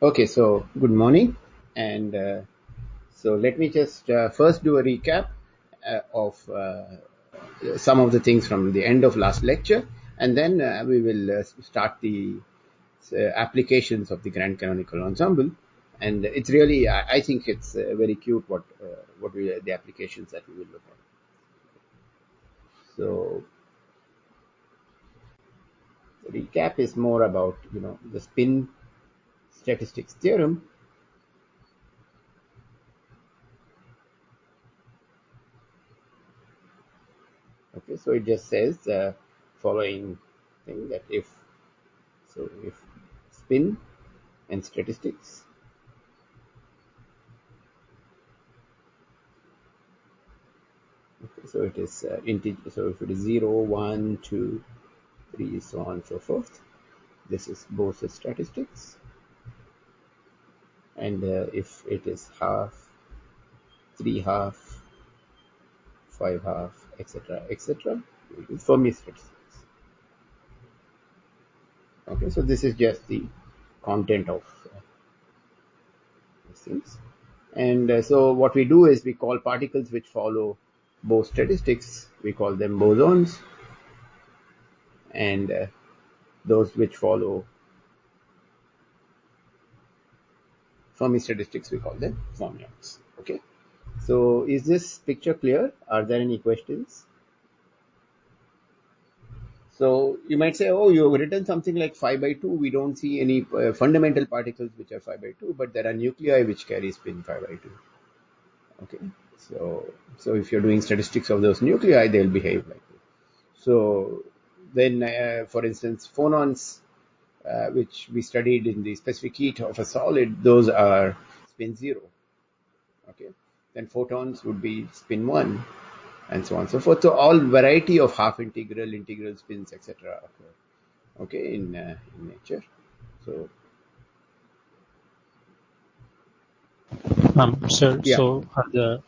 Okay, so good morning, and so let me just first do a recap of some of the things from the end of last lecture, and then we will start the applications of the Grand Canonical Ensemble. And it's really, I think it's very cute what the applications that we will look at. So the recap is more about the spin statistics theorem. Okay, so it just says the following thing that if spin and statistics, okay, so it is integer, so if it is 0, 1, 2, 3, so on and so forth, this is both the statistics. And if it is half, 3 half, 5 half, etc., etc., it is Fermi statistics. Okay, so this is just the content of these things. And so what we do is we call particles which follow Bose statistics, we call them bosons, and those which follow Fermi statistics, we call them fermions. Okay. So is this picture clear? Are there any questions? So you might say, oh, you've written something like 5 by 2. We don't see any fundamental particles which are 5 by 2, but there are nuclei which carry spin 5 by 2. Okay. So if you're doing statistics of those nuclei, they'll behave like this. So then, for instance, phonons, which we studied in the specific heat of a solid, those are spin 0. Okay. Then photons would be spin 1, and so on and so forth. So all variety of half integral spins, etc. occur. Okay, in nature. So Sir, yeah, so are the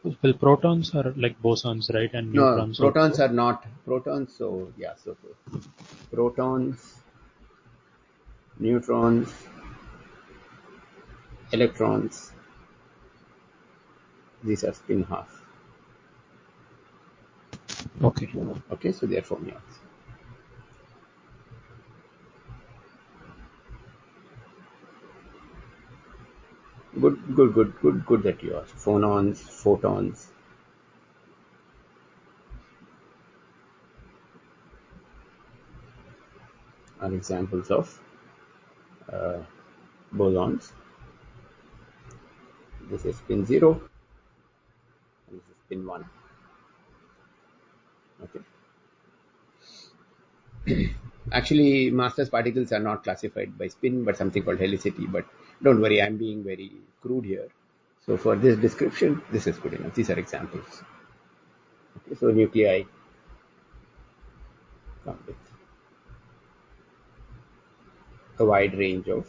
well, protons are like bosons, right? And no, neutrons protons also. are not protons. So yeah, so protons, neutrons, electrons, these are spin half. Okay. Okay, so they are fermions. Good that you asked. Phonons, photons are examples of bosons. This is spin 0, and this is spin 1. Okay. Actually, master's particles are not classified by spin, but something called helicity. But don't worry, I'm being very crude here. So for this description, this is good enough. These are examples. Okay, so nuclei come with a wide range of.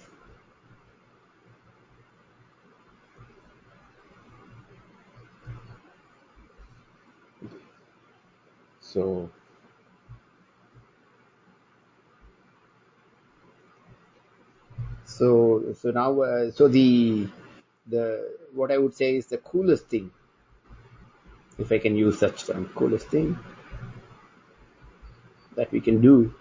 So so now so the what I would say is the coolest thing, if I can use such term, coolest thing that we can do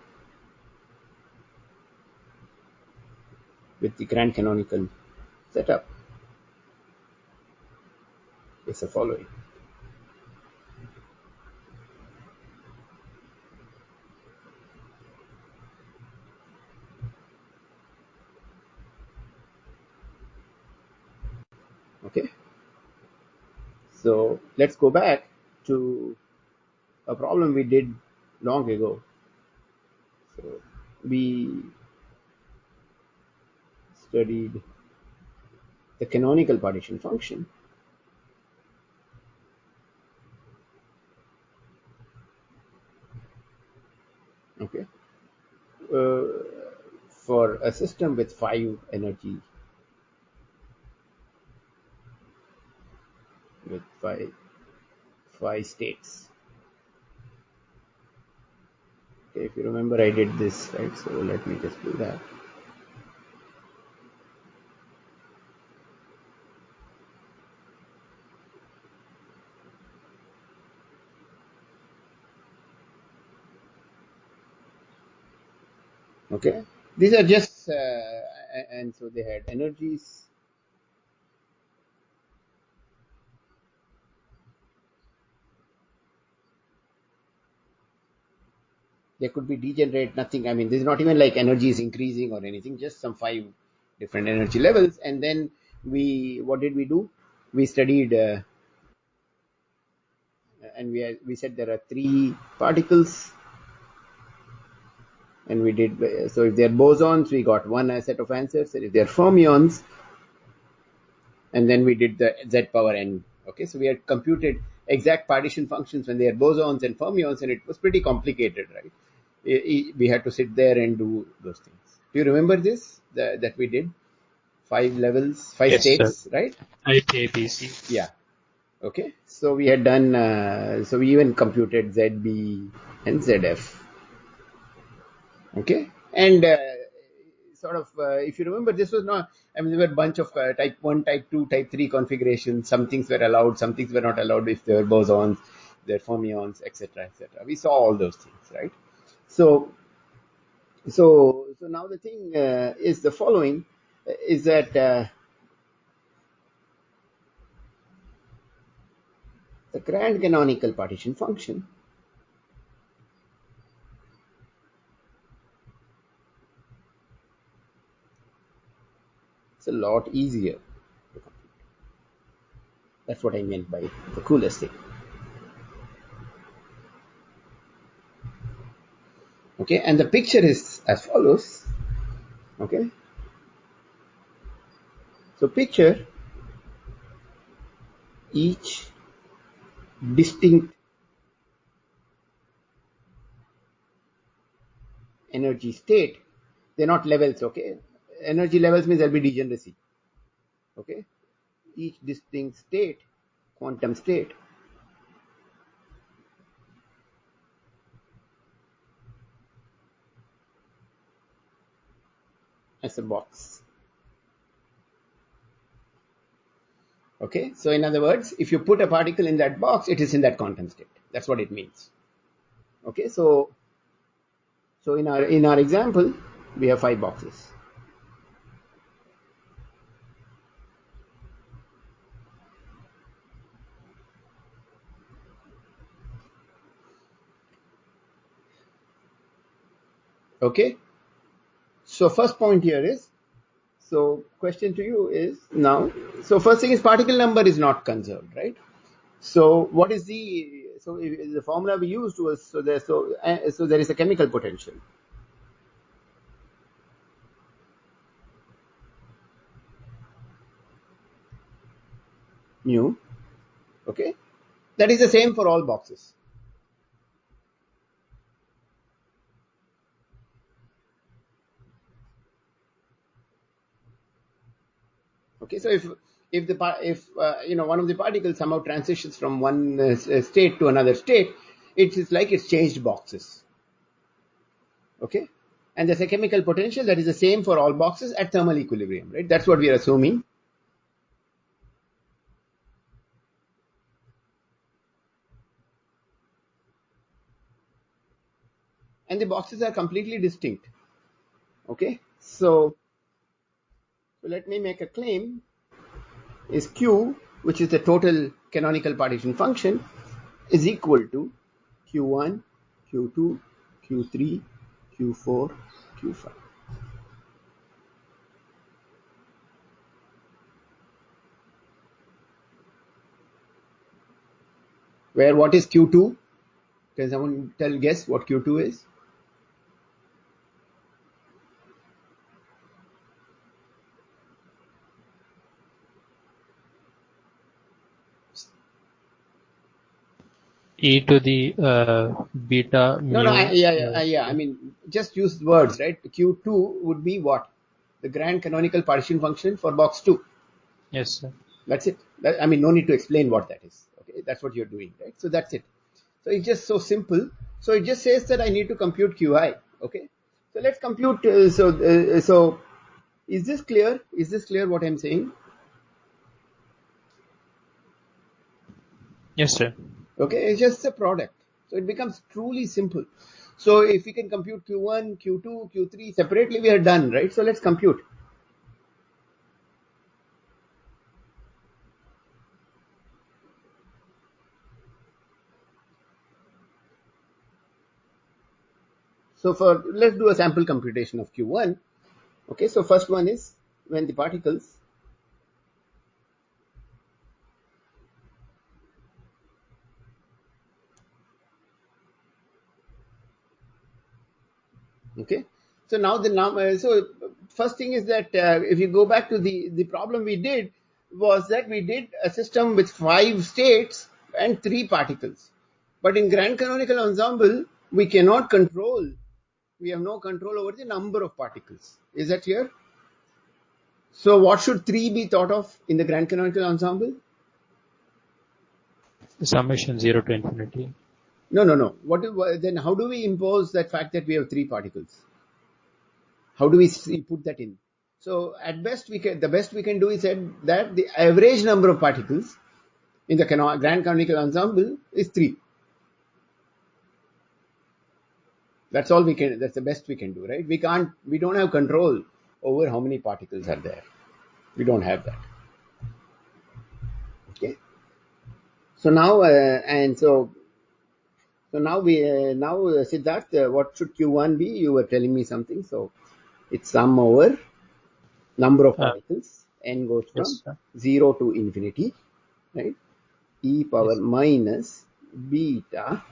with the grand canonical setup is the following. Okay, so let's go back to a problem we did long ago. So we studied the canonical partition function. Okay, uh, for a system with 5 states. Okay, if you remember, I did this right. So let me just do that. Okay, these are just and so they had energies. They could be degenerate, nothing. I mean, this is not even like energy is increasing or anything, just some five different energy levels. And then what did we do? We studied, and we said there are three particles, and we did, so if they're bosons, we got one set of answers. And if they're fermions, and then we did the z power n. Okay, so we had computed exact partition functions when they are bosons and fermions, and it was pretty complicated, right? We had to sit there and do those things. Do you remember this that we did? Five levels, five Yes, sir. states, right? Type ABC. Yeah. Okay. So we had done. So we even computed ZB and ZF. Okay. And sort of, if you remember, this was not. I mean, there were a bunch of type 1, type 2, type 3 configurations. Some things were allowed, some things were not allowed if they were bosons, they're fermions, etc., etc. We saw all those things, right? So, so now the thing is the following: is that the grand canonical partition function is a lot easier. That's what I meant by the coolest thing. Okay, and the picture is as follows. Okay, so picture each distinct energy state. They're not levels. Okay, energy levels means there'll be degeneracy. Okay, each distinct state, quantum state, as a box. Okay, so in other words, if you put a particle in that box, it is in that quantum state. That's what it means. Okay, so in our example, we have five boxes. Okay, so first point here is, so question to you is now, so first thing is particle number is not conserved, right? So what is the formula we used was, so there is a chemical potential mu. Okay, that is the same for all boxes. Okay, so if one of the particles somehow transitions from one state to another state, it is like it's changed boxes. Okay, and there's a chemical potential that is the same for all boxes at thermal equilibrium, right? That's what we are assuming. And the boxes are completely distinct. Okay, so let me make a claim is Q, which is the total canonical partition function, is equal to Q1, Q2, Q3, Q4, Q5. Where what is Q2? Can someone guess what Q2 is? E to the beta No, no, mu. yeah. I mean, just use words, right? Q2 would be what? The grand canonical partition function for box 2. Yes, sir. That's it. I mean, no need to explain what that is. Okay, that's what you're doing, right? So that's it. So it's just so simple. So it just says that I need to compute Qi. Okay. So let's compute. So is this clear? Is this clear what I'm saying? Yes, sir. Okay, it's just a product. So it becomes truly simple. So if we can compute Q1, Q2, Q3 separately, we are done, right? So let's compute. So let's do a sample computation of Q1. Okay, so first one is when the particles, okay. So now so first thing is that if you go back to the problem we did, was that we did a system with 5 states and 3 particles. But in grand canonical ensemble, we cannot control, we have no control over the number of particles. Is that clear? So what should 3 be thought of in the grand canonical ensemble? The summation 0 to infinity. No. Then how do we impose that fact that we have 3 particles? How do we put that in? So at best the best we can do is that the average number of particles in the grand canonical ensemble is 3. That's all we can, that's the best we can do, right? We don't have control over how many particles are there. We don't have that. Okay. So now, Siddharth, what should Q1 be? You were telling me something. So it's sum over number of particles. N goes from 0 to infinity, right? E power minus beta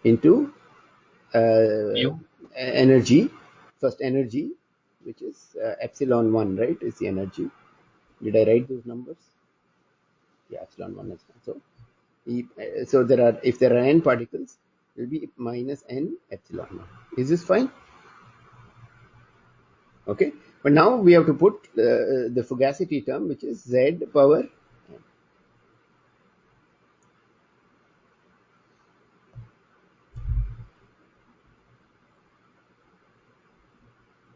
into energy, first energy, which is epsilon 1, right? Is the energy. Did I write those numbers? Yeah, epsilon 1 is fine. So if there are n particles, it will be minus n epsilon 1. Is this fine? Okay. But now we have to put the fugacity term, which is z power n.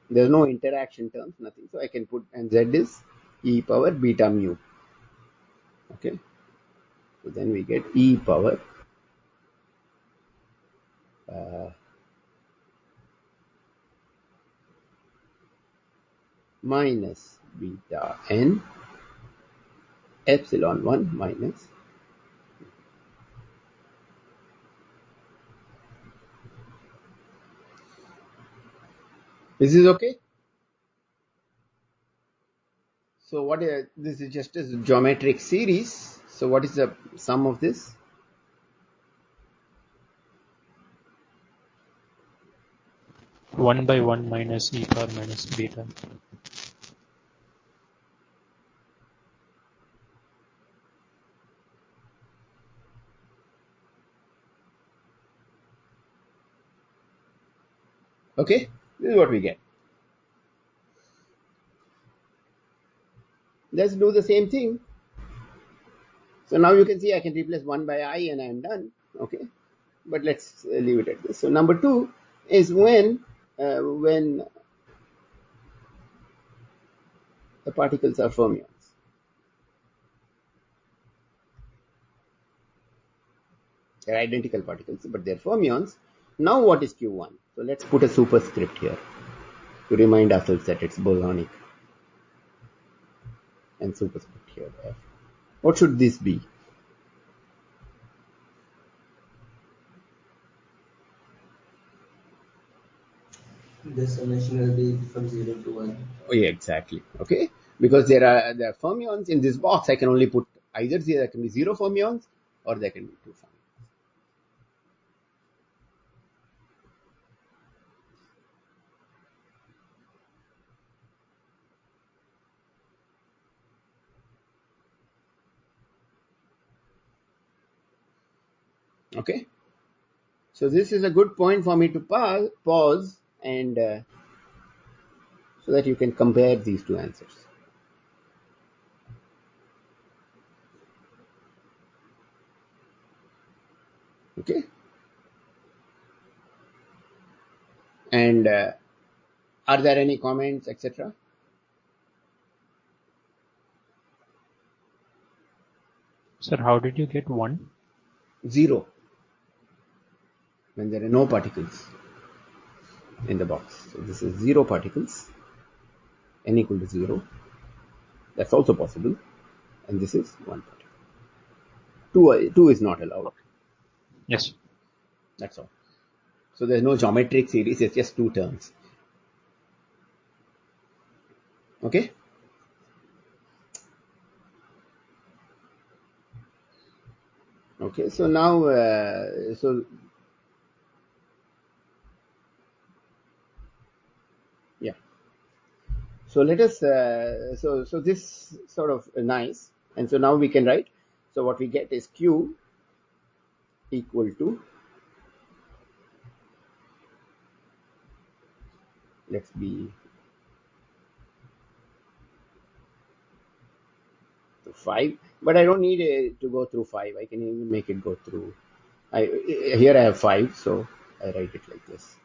There's no interaction terms, nothing. So I can put, and z is e power beta mu. Okay. So then we get e power minus beta n epsilon 1 minus. This is okay? So what is, this is just a geometric series. So what is the sum of this? One by one minus e power minus beta. Okay, this is what we get. Let's do the same thing. So now you can see I can replace 1 by I and I am done. Okay, but let's leave it at this. So number 2 is when the particles are fermions. They're identical particles, but they're fermions. Now what is Q1? So let's put a superscript here to remind ourselves that it's bosonic. And superscript here F. What should this be? The summation will be from 0 to 1. Oh yeah, exactly. Okay, because there are fermions in this box. I can only put either there can be 0 fermions or there can be 2 fermions. Okay, so this is a good point for me to pause and so that you can compare these two answers. Okay, and are there any comments, etc.? Sir, how did you get 1? 0 when there are no particles. in the box. So this is 0 particles, n equal to 0. That's also possible. And this is 1 particle. 2 is not allowed. Yes. That's all. So there's no geometric series, it's just 2 terms. Okay? Okay, so now, yeah. So let us, so this sort of nice. And so now we can write, so what we get is Q equal to, let's be 5, but I don't need it to go through 5. I can even make it go through. Here I have 5, so I write it like this.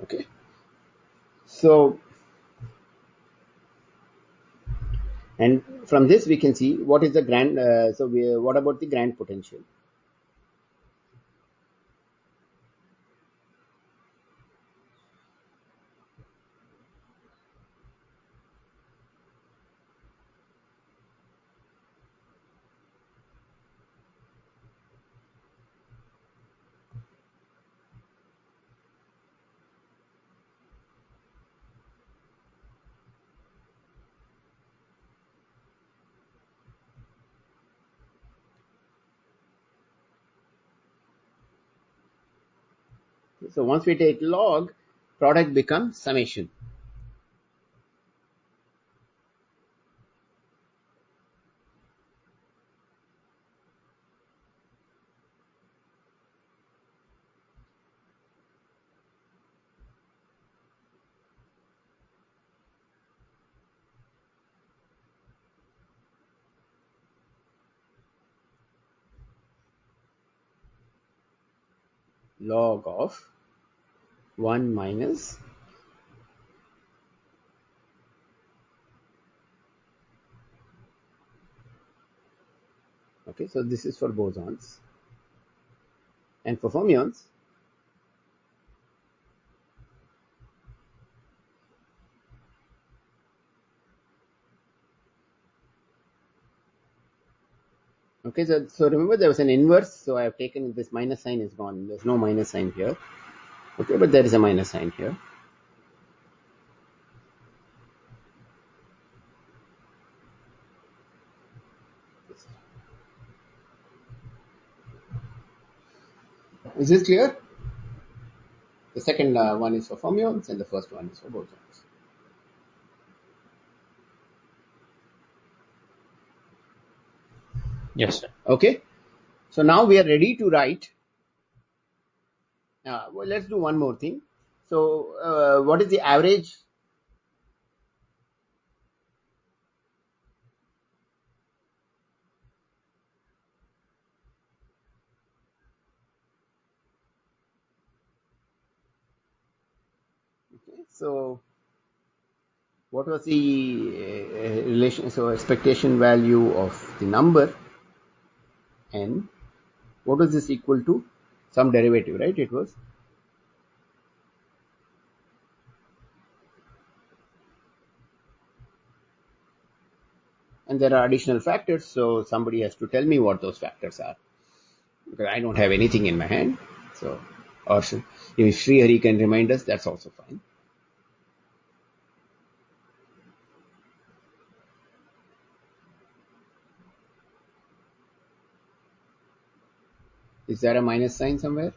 Okay. So, and from this we can see what is the grand, what about the grand potential? So once we take log, product becomes summation. Log of 1 minus, okay, so this is for bosons. And for fermions, okay, so remember there was an inverse, so I have taken this minus sign is gone. There's no minus sign here. Okay, but there is a minus sign here. Is this clear? The second one is for fermions and the first one is for bosons. Yes. Okay, so now we are ready to write. Well, let's do one more thing. So what is the average? Okay, so what was the relation? So expectation value of the number n. What was this equal to? Some derivative, right? It was. And there are additional factors, so somebody has to tell me what those factors are, because I don't have anything in my hand. So, or if Sri Hari can remind us, that's also fine. Is there a minus sign somewhere?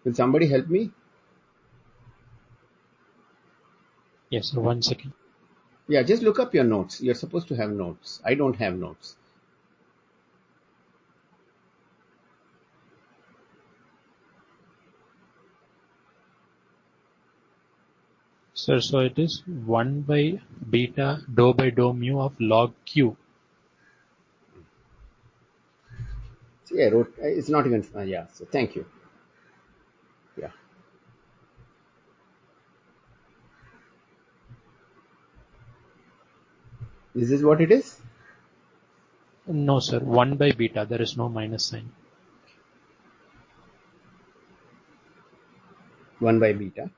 Will somebody help me? Yes, sir. 1 second. Yeah, just look up your notes. You're supposed to have notes. I don't have notes. Sir, so it is 1 by beta dou by dou mu of log q. See, I wrote, it's not even, yeah, so thank you. Yeah. This is what it is? No, sir. 1 by beta. There is no minus sign. 1 by beta.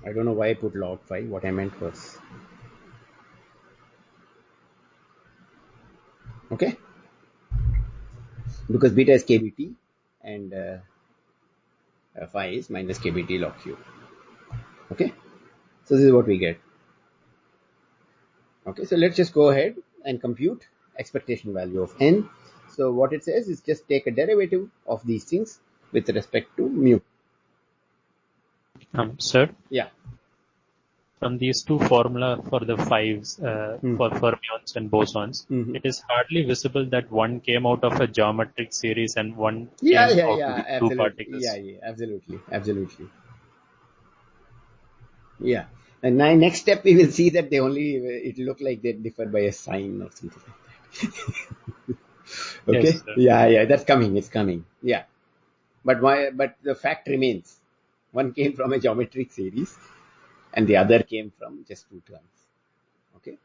I don't know why I put log 5. What I meant was, okay, because beta is kbt and phi is minus kbt log q. Okay, so this is what we get. Okay, so let's just go ahead and compute expectation value of n. So what it says is just take a derivative of these things with respect to mu. Sir, Yeah. from these two formula for the fives for fermions and bosons, it is hardly visible that one came out of a geometric series and one came out of two Absolutely. particles. Absolutely. Yeah. And now next step we will see that they only, it look like they differ by a sign or something like that. Okay. Yes, sir. Yeah, that's coming. It's coming. Yeah. But why? But the fact remains, one came from a geometric series, and the other came from just two terms. Okay.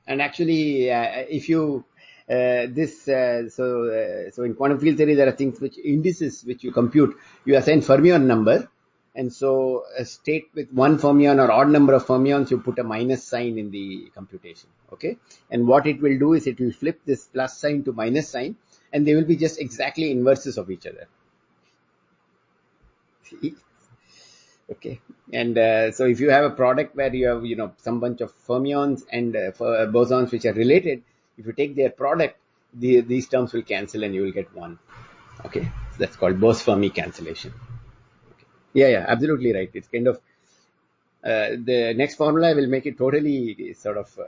And actually, if you so in quantum field theory, there are things which indices which you compute. You assign fermion number, and so a state with one fermion or odd number of fermions, you put a minus sign in the computation. Okay, and what it will do is it will flip this plus sign to minus sign, and they will be just exactly inverses of each other. Okay, and so if you have a product where you have some bunch of fermions and bosons which are related, if you take their product, these terms will cancel and you will get one. Okay, so that's called Bose-Fermi cancellation. Okay. Yeah, absolutely right. It's kind of the next formula will make it totally sort of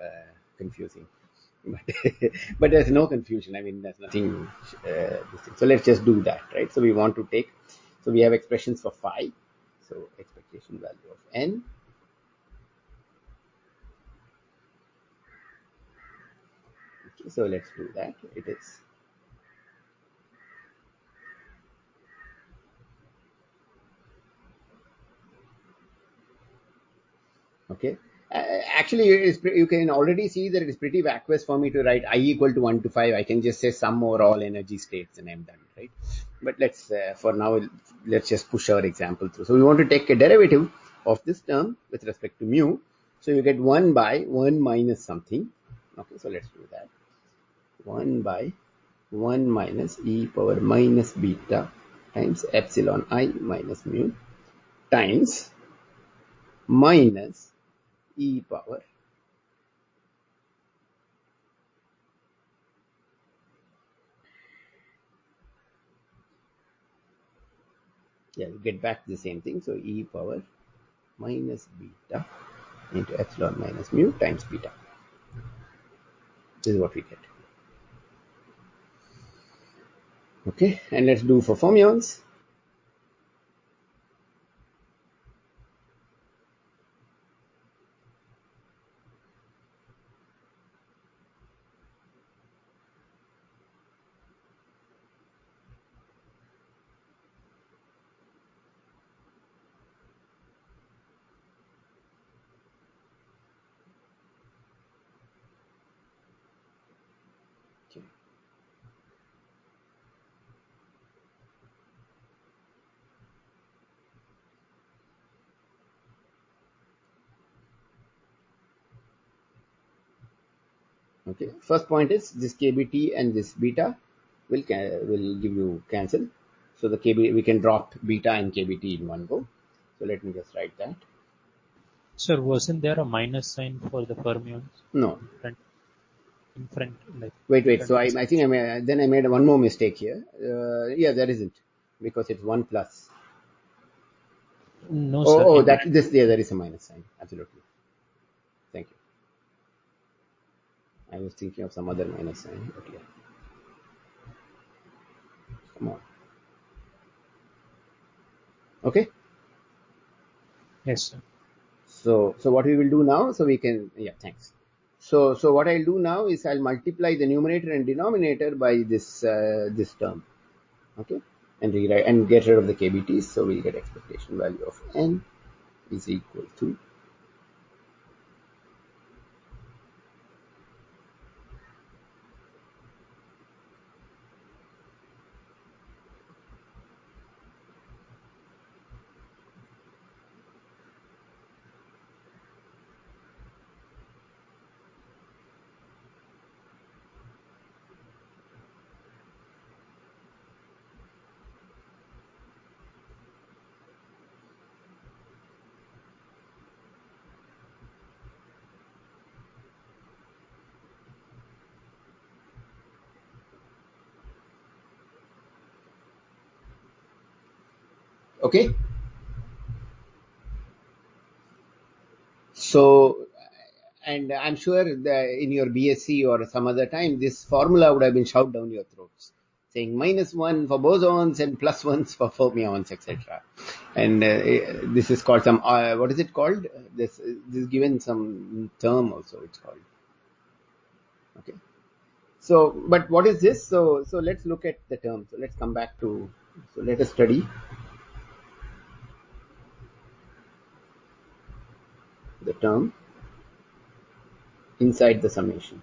confusing, but, but there's no confusion. I mean, there's nothing. So let's just do that, right? So we want to take. So we have expressions for phi. So expectation value of n. Okay, so let's do that. It is okay. Actually, you can already see that it is pretty vacuous for me to write I equal to 1 to 5. I can just say sum over all energy states and I'm done, right? But let's, for now, let's just push our example through. So we want to take a derivative of this term with respect to mu. So you get 1 by 1 minus something. Okay, so let's do that. 1 by 1 minus e power minus beta times epsilon I minus mu times minus e power we get back the same thing. So e power minus beta into epsilon minus mu times beta. This is what we get. Okay, and let's do for fermions. Okay. Okay. First point is this kbt and this beta will give you cancel. So the kbt we can drop beta and kbt in one go. So let me just write that. Sir, wasn't there a minus sign for the fermions? No. In front, like. Wait. So I think I made one more mistake here. Yeah, there isn't because it's 1 plus. No, sir. There is a minus sign. Absolutely. Thank you. I was thinking of some other minus sign, but yeah. Come on. Okay. Yes, sir. So what we will do now, so we can, yeah, thanks. So what I'll do now is I'll multiply the numerator and denominator by this term, okay, and rewrite and get rid of the KBTs. So we'll get expectation value of n is equal to okay. So, and I'm sure that in your BSc or some other time, this formula would have been shoved down your throats, saying -1 for bosons and +1s for fermions, etc. And this is called some, what is it called? This is given some term also, it's called. Okay. So, but what is this? So let's look at the term. So let's come back to, so let us study the term inside the summation.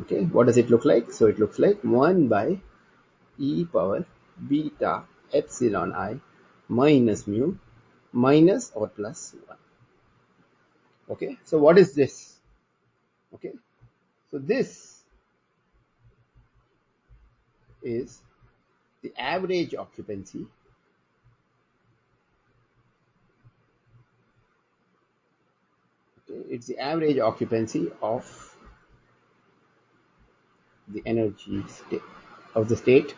Okay, what does it look like? So it looks like 1 by e power beta epsilon I minus mu minus or plus 1. Okay, so what is this? Okay, so this is the average occupancy it's the average occupancy of the energy state of the state.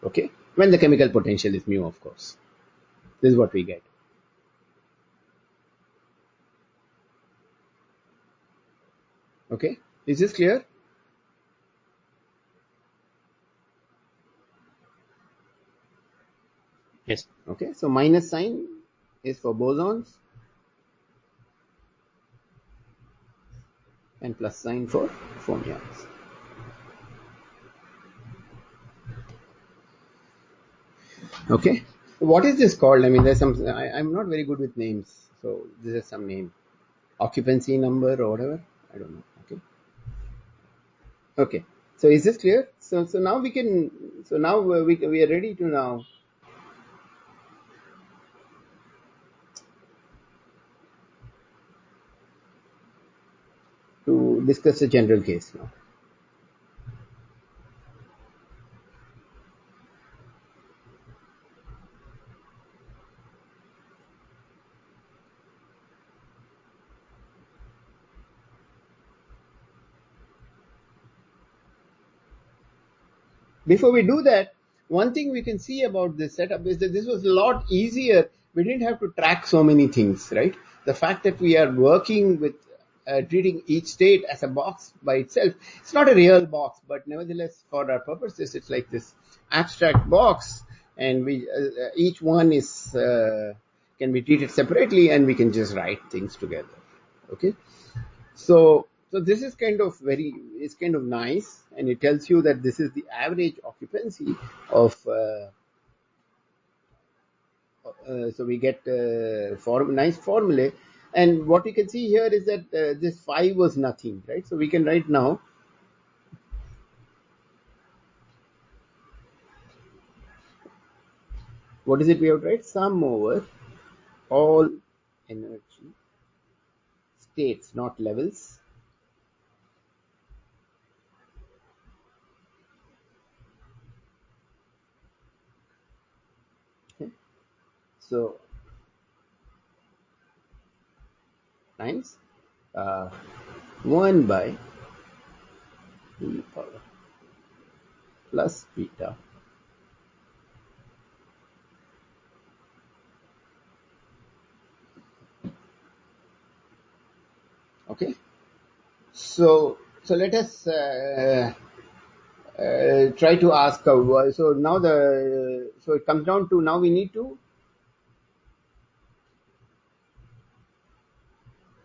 Okay, when the chemical potential is mu, of course. This is what we get. Okay, is this clear? Yes. Okay, so minus sign is for bosons and plus sign for fermions. Okay, what is this called? I mean, there's some. I'm not very good with names, so this is some name, occupancy number or whatever. I don't know. Okay. Okay. So is this clear? So now we can. So now we are ready to now to discuss the general case now. Before we do that, one thing we can see about this setup is that this was a lot easier. We didn't have to track so many things, right? The fact that we are working with treating each state as a box by itself, it's not a real box, but nevertheless, for our purposes, it's like this abstract box, and we each one is can be treated separately, and we can just write things together. Okay, so this is kind of it's kind of nice, and it tells you that this is the average occupancy of. So we get nice formulae, and what we can see here is that this 5 was nothing, right? So we can write now. What is it we have to write? Sum over all energy states, not levels. Okay. So times 1 by e power plus beta. Okay, so let us try to ask. So now so it comes down to, now we need to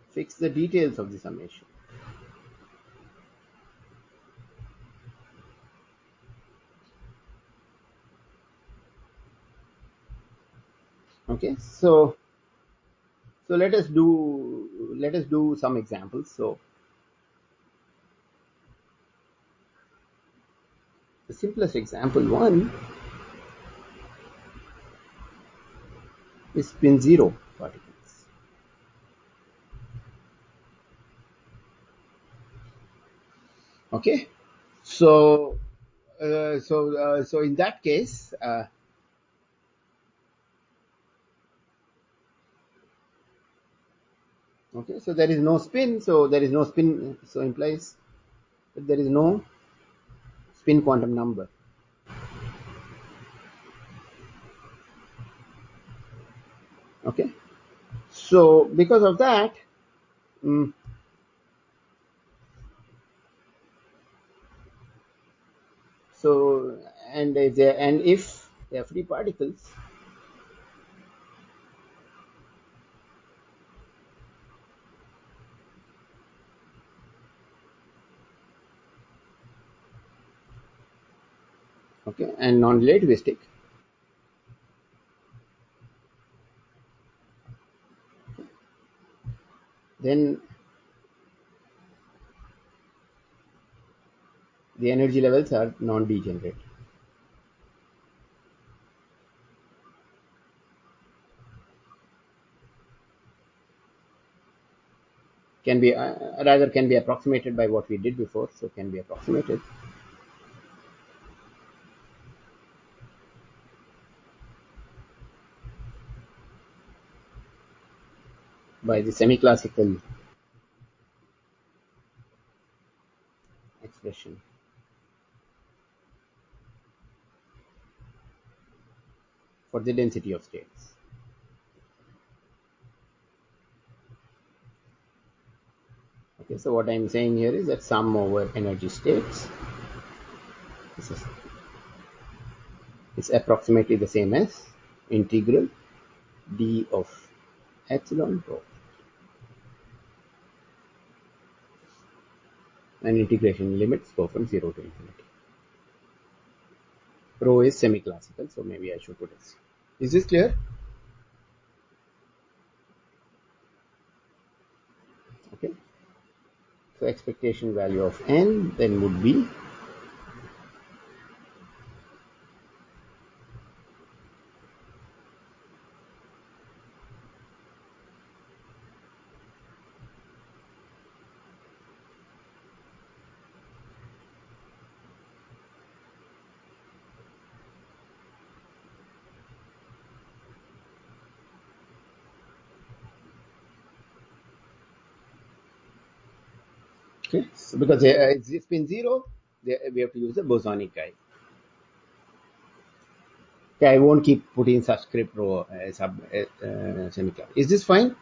fix the details of the summation. Okay, so let us do some examples. So the simplest example one is spin 0 particles. Okay, so so in that case, okay, so there is no spin, so implies that there is no spin quantum number. Okay, so because of that, so and if they are free particles, okay, and non-relativistic, then the energy levels are non-degenerate. Can be rather can be approximated by what we did before, so can be approximated by the semi-classical expression for the density of states. Okay, so what I'm saying here is that sum over energy states is approximately the same as integral d of epsilon rho, and integration limits go from 0 to infinity. Rho is semi-classical, so maybe I should put this. Is this clear? Okay, so expectation value of n then would be okay. So because it's spin 0, we have to use the bosonic guy. Okay, I won't keep putting subscript rho semicolon. Is this fine?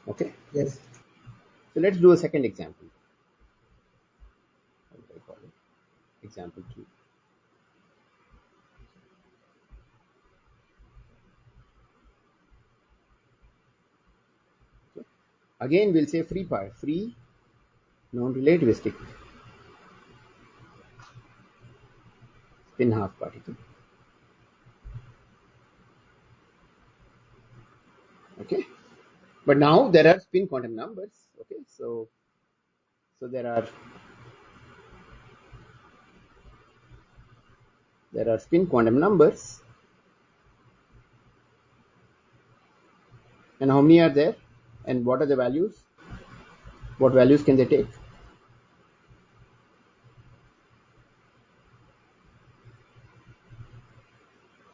Okay. Yes. So let's do a second example. What do I call it? Example 2. Okay. Again, we'll say free non-relativistic spin half particle. Okay. But now there are spin quantum numbers. Okay. So there are spin quantum numbers. And how many are there? And what are the values? What values can they take?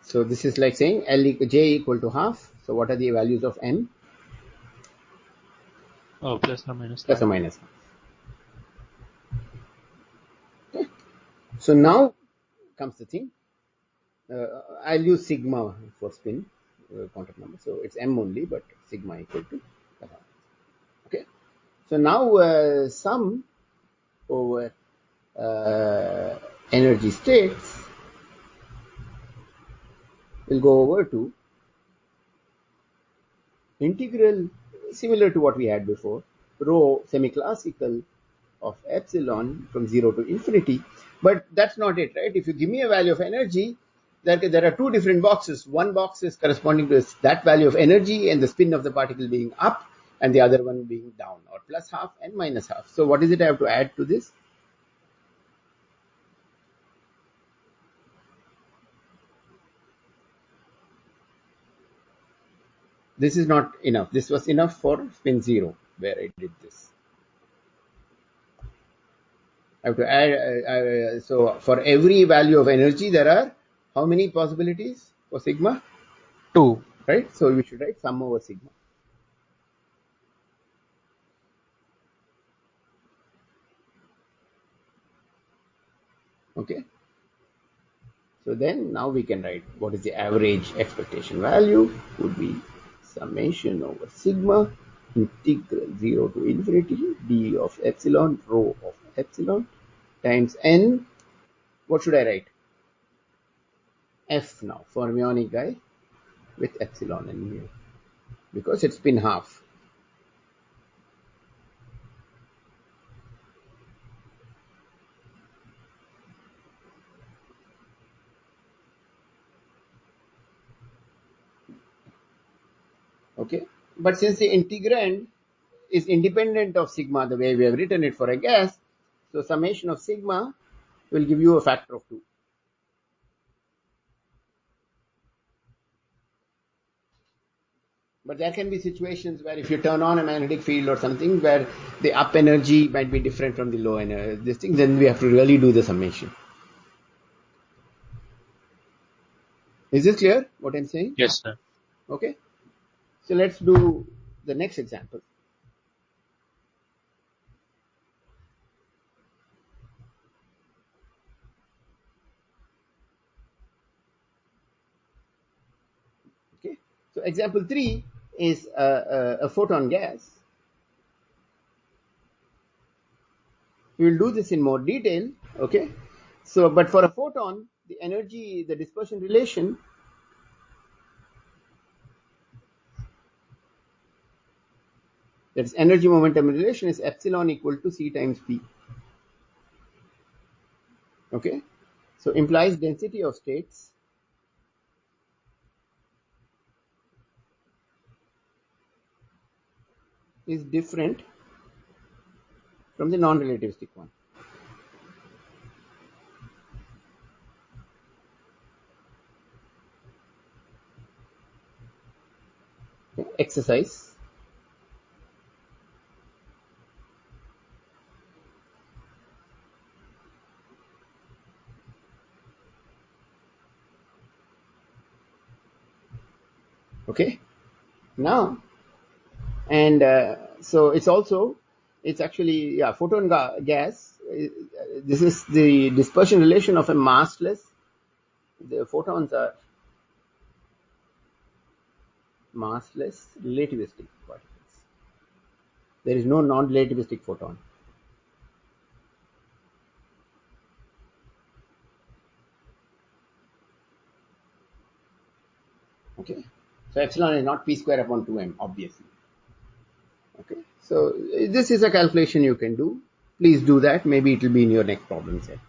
So this is like saying J equal to half. So what are the values of M? Oh, plus or minus Plus half. or minus half. Okay. So now comes the thing. I'll use sigma for spin contact number. So it's M only, but sigma equal to plus or minus. Okay. So now sum over energy states will go over to integral similar to what we had before, rho semi-classical of epsilon from 0 to infinity. But that's not it, right? If you give me a value of energy, there are two different boxes. One box is corresponding to that value of energy and the spin of the particle being up, and the other one being down, or plus half and minus half. So what is it I have to add to this? This is not enough. This was enough for spin 0, where I did this. I have to add, so for every value of energy, there are how many possibilities for sigma? 2. Right? So we should write sum over sigma. Okay. So then now we can write what is the average expectation value would be summation over sigma integral 0 to infinity d of epsilon rho of epsilon times n. What should I write? F now, fermionic guy with epsilon in here because it's been half. Okay, but since the integrand is independent of sigma the way we have written it for a gas, so summation of sigma will give you a factor of 2. But there can be situations where if you turn on a magnetic field or something where the up energy might be different from the low energy, this thing, then we have to really do the summation. Is this clear what I'm saying? Yes, sir. Okay. So let's do the next example. Okay. So example 3 is a photon gas. We will do this in more detail. Okay. So, but for a photon, the energy, the dispersion relation that is energy momentum relation is epsilon equal to C times P. Okay. So implies density of states is different from the non-relativistic one. Okay. Exercise. Okay. Now, and so it's actually, yeah, photon gas. This is the dispersion relation of a massless. The photons are massless relativistic particles. There is no non-relativistic photon. Okay. So epsilon is not p square upon 2m, obviously. Okay. So this is a calculation you can do. Please do that. Maybe it will be in your next problem set.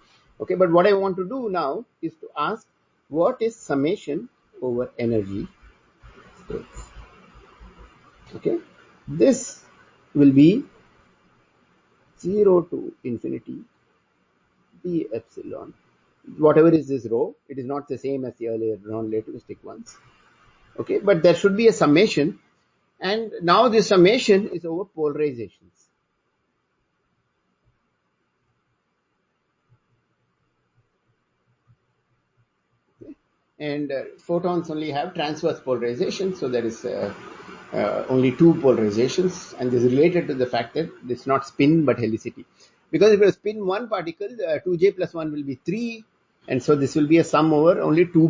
Okay. But what I want to do now is to ask what is summation over energy states. Okay. This will be 0 to infinity d epsilon. Whatever is this rho, it is not the same as the earlier non-relativistic ones. Okay. But there should be a summation. And now this summation is over polarizations. Okay. and photons only have transverse polarization, so there is only two polarizations, and this is related to the fact that it's not spin but helicity. Because if you spin one particle, 2j plus 1 will be 3, and so this will be a sum over only 2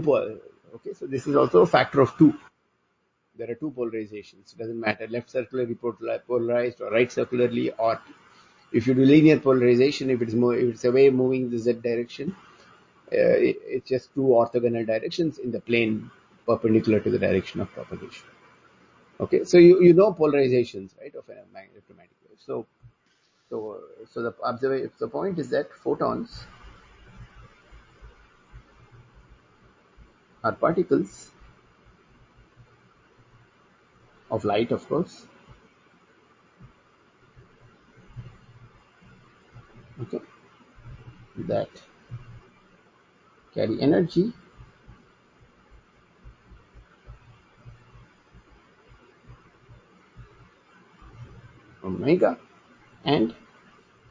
okay, so this is also a factor of 2. There are two polarizations. It doesn't matter left circularly polarized or right circularly, or if you do linear polarization, if it's a wave moving in the z direction, it's just two orthogonal directions in the plane perpendicular to the direction of propagation. Okay, so you know polarizations, right, of electromagnetic wave. So the point is that photons are particles of light, of course. Okay, that carry energy omega and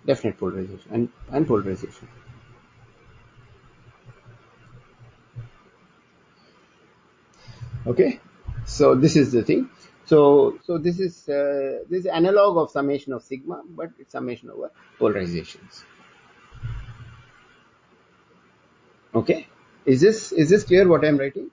definite polarization and polarization. Okay, so this is the thing. So this is analog of summation of sigma, but it's summation over polarizations. Okay, is this clear what I'm writing?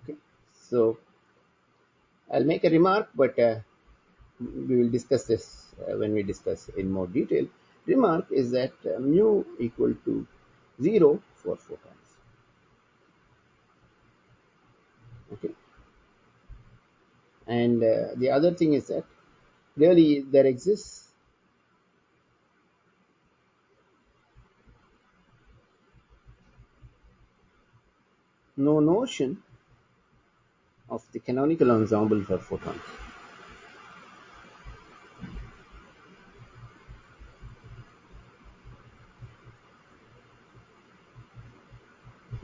Okay, so I'll make a remark, but we will discuss this when we discuss in more detail. Remark is that mu equal to 0 for photons. Okay, and the other thing is that really there exists no notion of the canonical ensemble for photons.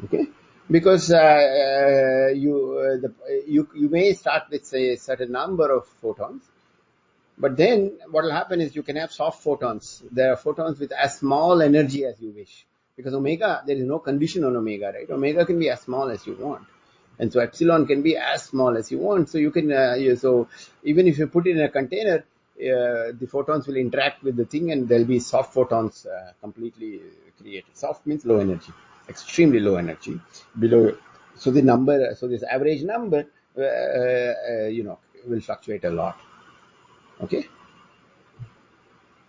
Okay, because you may start with say a certain number of photons, but then what will happen is you can have soft photons. There are photons with as small energy as you wish, because omega, there is no condition on omega, right? Omega can be as small as you want, and so epsilon can be as small as you want. So you can so even if you put it in a container, the photons will interact with the thing, and there'll be soft photons completely created. Soft means low energy, extremely low energy, below. So the number, so this average number, will fluctuate a lot. Okay,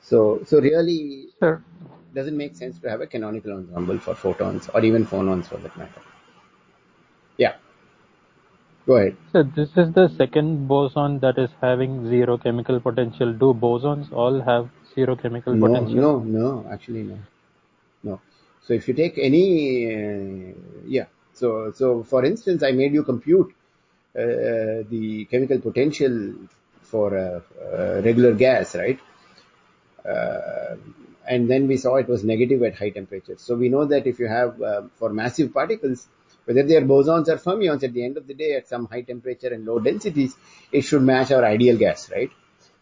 so really, Sure. doesn't make sense to have a canonical ensemble for photons or even phonons for that matter. Yeah, go ahead. So this is the second boson that is having zero chemical potential. Do bosons all have zero chemical potential? No, actually no. So if you take any, yeah. So for instance, I made you compute the chemical potential for a regular gas, right? Uh, and then we saw it was negative at high temperatures. So we know that if you have for massive particles, whether they are bosons or fermions, at the end of the day, at some high temperature and low densities, it should match our ideal gas, right?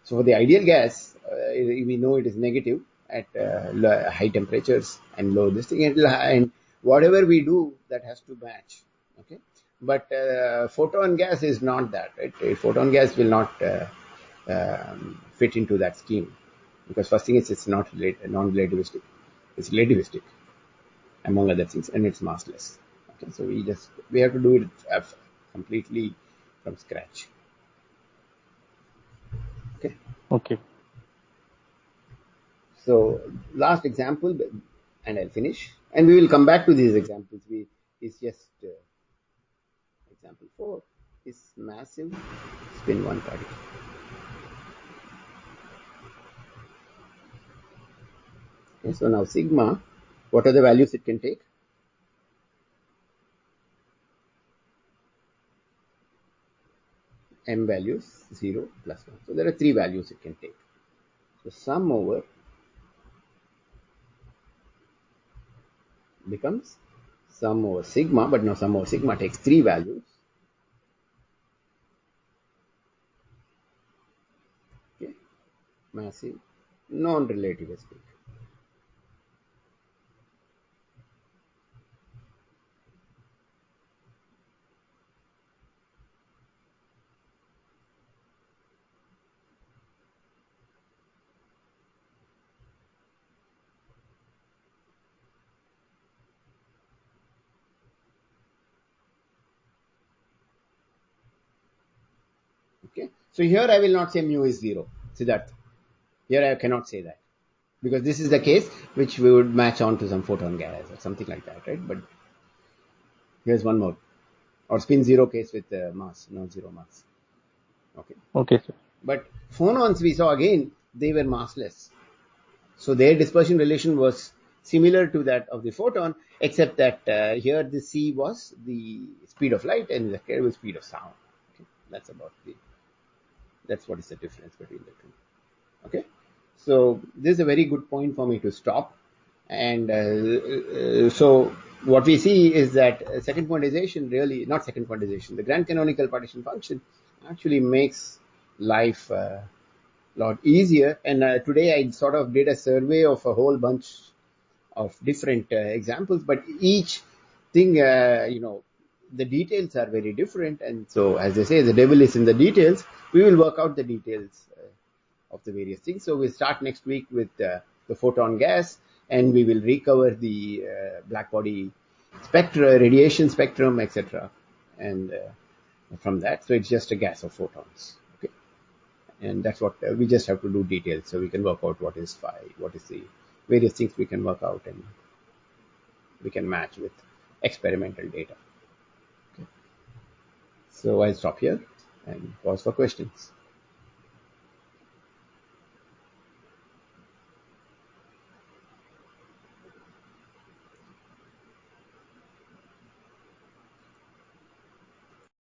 So for the ideal gas, we know it is negative at high temperatures and low this thing, and whatever we do, that has to match. Okay, but photon gas is not that, right? Photon gas will not fit into that scheme, because first thing is it's not non-relativistic, it's relativistic among other things, and it's massless. Okay, so we have to do it completely from scratch. Okay. Okay. So last example, and I'll finish, and we will come back to these examples. It's just example 4 is massive spin 1 particle. Okay, so now sigma, what are the values it can take? m values 0 plus 1. So there are 3 values it can take. So sum over becomes sum over sigma, but now sum over sigma takes 3 values. Okay, massive, non-relativistic. Okay, so here I will not say mu is 0, Siddharth. Here I cannot say that, because this is the case which we would match on to some photon gas or something like that, right? But here's one more, or spin 0 case with mass, non-zero mass. Okay. Okay, sir. But phonons we saw again, they were massless. So their dispersion relation was similar to that of the photon, except that here the c was the speed of light and the incredible speed of sound. Okay. That's what is the difference between the two. Okay. So this is a very good point for me to stop. And so what we see is that second quantization really, not second quantization, the grand canonical partition function actually makes life a lot easier. And today I sort of did a survey of a whole bunch of different examples, but each thing, the details are very different. And so, as they say, the devil is in the details. We will work out the details of the various things. So we'll start next week with the photon gas, and we will recover the black body spectra, radiation spectrum, etc. And from that, so it's just a gas of photons. Okay, and that's what we just have to do details, so we can work out what is phi, what is the various things we can work out, and we can match with experimental data. Okay. So I'll stop here and pause for questions.